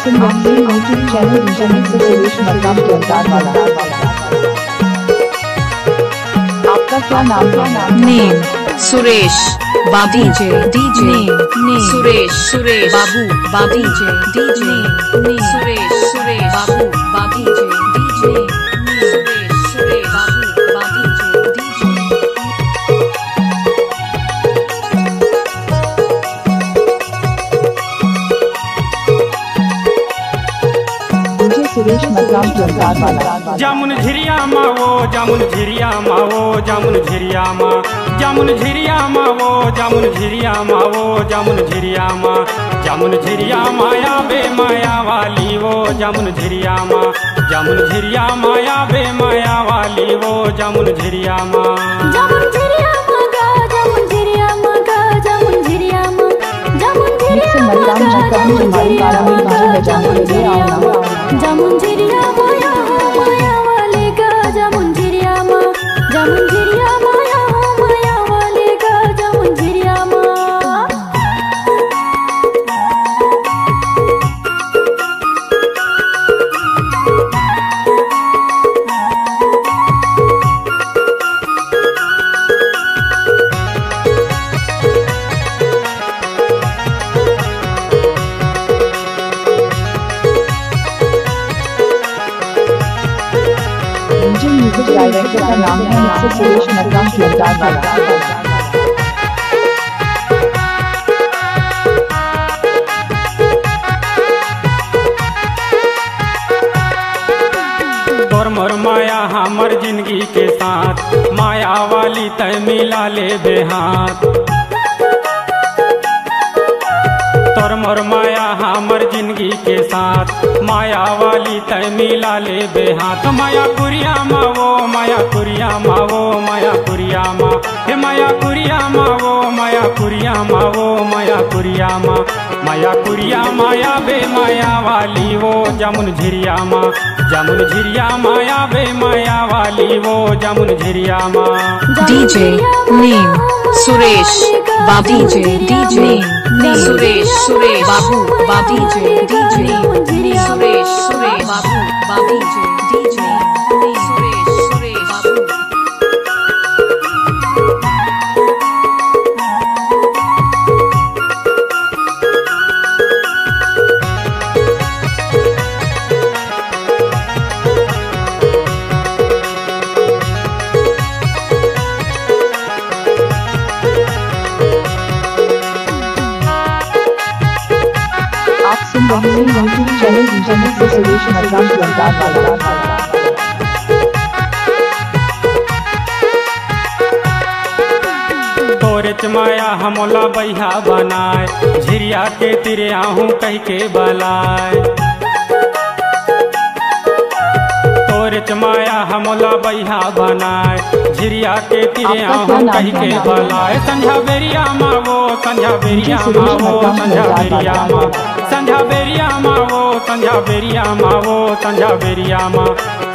सुन रहे हैं यूट्यूब चैनल इंटरनेट से सुरेश मरकाम के अवतार वाला। आपका क्या नाम है? Name Suresh Babu DJ name Suresh Babu DJ name Suresh Babu DJ name Suresh Babu DJ. Suresh Markam के अवतार वाला। जामुन झिरिया मावो जामुन झिरिया मावो जामुन झिरिया मा जामुन झिरिया मावो जामुन झिरिया मावो जामुन झिरिया मा जामुन झिरिया माया बे माया वाली वो जामुन झिरिया मा जामुन झिरिया माया बे माया वाली वो जामुन झिरिया मा जामुन झिरिया मा गा जामुन झिरिया मा गा जामुन झिरिया मा जामुन झिरिया मा गा जामुन झिरिया मा गा जामुन झिरिया मा जामुन झिरिया माया माया वाले गा जामुन झिरिया मा जामुन झिरिया माया माया वाले गा जामुन झिरिया मा। म्यूजिक डायरेक्टर का नाम है सुरेश मरकाम के अवतार वाला। तोर मोर माया हमर जिंदगी के साथ माया वाली तय मिला ले बेहाथ तोर मोर माया हमर जिंदगी के साथ माया वाली तय मिला ले बेहाथ माया कुरिया मावो माया कुरिया मावो माया कुरिया मा हे माया कुरिया मावो माया कुरिया मावो माया कुरिया मा माया कुरिया माया बे माया वाली वो जामुन झिरिया मा जामुन झिरिया माया बे माया वाली वो जामुन झिरिया मा। DJ name Suresh Babu DJ name Suresh Babu DJ name Suresh Babu DJ name Suresh Babu. आप सुन रहे हैं यूट्यूब चैनल इंटरनेट से सुरेश मरकाम के अवतार वाला। तोरे चमाया हमला बैहा बनाए झिरिया के तिरिया हूँ कह के बलाए तोरे चमाया हमला बैहा बनाए झिरिया के तिरिया हूँ कह के बलाए संझा बेरिया मावो संझा बेरिया मावो संझा बेरिया मा संझा बेरिया मावो संझा बेरिया मावो संझा बेरिया मा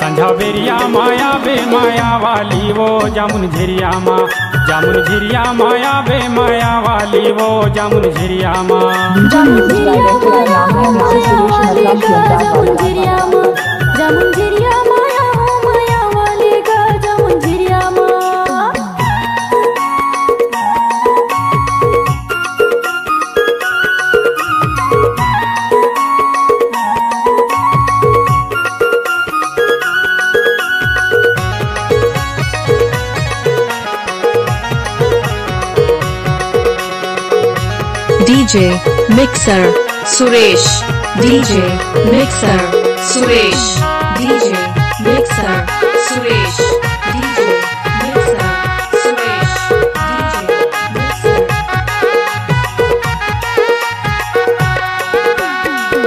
संझा बेरिया माया बे माया वाली वो जामुन झिरिया मा जामुन झिरिया माया बे माया वाली वो जामुन झिरिया मा। म्यूजिक डायरेक्टर का नाम है सुरेश मरकाम के अवतार वाला। जामुन झिरिया माया माया वाले गा जामुन झिरिया मा। DJ mixer Suresh DJ mixer Suresh DJ mixer Suresh DJ mixer Suresh DJ mixer.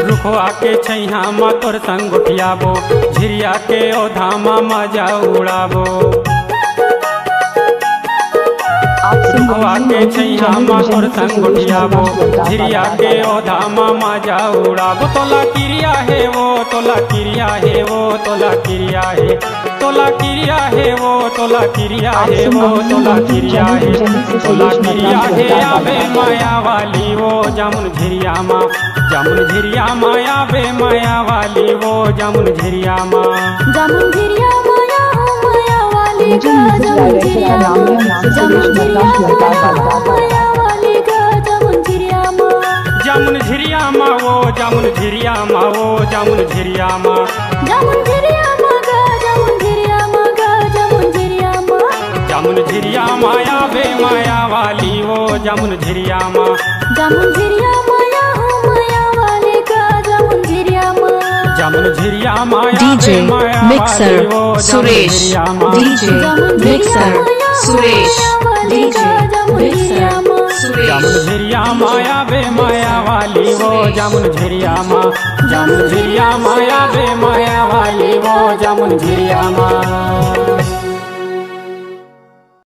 रुखवा के छैहा मा तोर संग उठियाबो झिरिया के ओधा मा मजा उड़ाबो आप सुन रुकवा के छैया माँ तोर संग उठियाबो झिरिया के ओधा मामा जा उड़ाबो तोला किरिया है वो तोला किरिया है वो तोला किरिया है तोला किरिया है वो तोला किरिया है वो तोला किरिया है तोला किरिया है आबे माया वाली वो जामुन झिरिया माँ जामुन झिरिया माया बे माया वाली वो जामुन झिरिया माँ जामुन झिरिया माया माया वाली का जामुन झिरिया जामुन झिरिया माया वाली का जामुन झिरिया जामुन झिरिया माँ वो जामुन झिरिया माँ वो जामुन झिरिया माँ जामुन झिरिया गा जामुन झिरिया गा जामुन झिरिया जामुन झिरिया माया बे माया वाली वो जामुन झिरिया माँ जामुन झिरिया माया माया वाली का जामुन झिरिया जामुन झिरिया माया DJ बे माया Mixer वाली वो जामुन Suresh झिरिया माँ DJ Mixer Suresh DJ Mixer Suresh जामुन झिरिया माया बे माया वाली वो जामुन झिरिया माँ जामुन झिरिया माया बे माया वाली वो जामुन झिरिया माँ।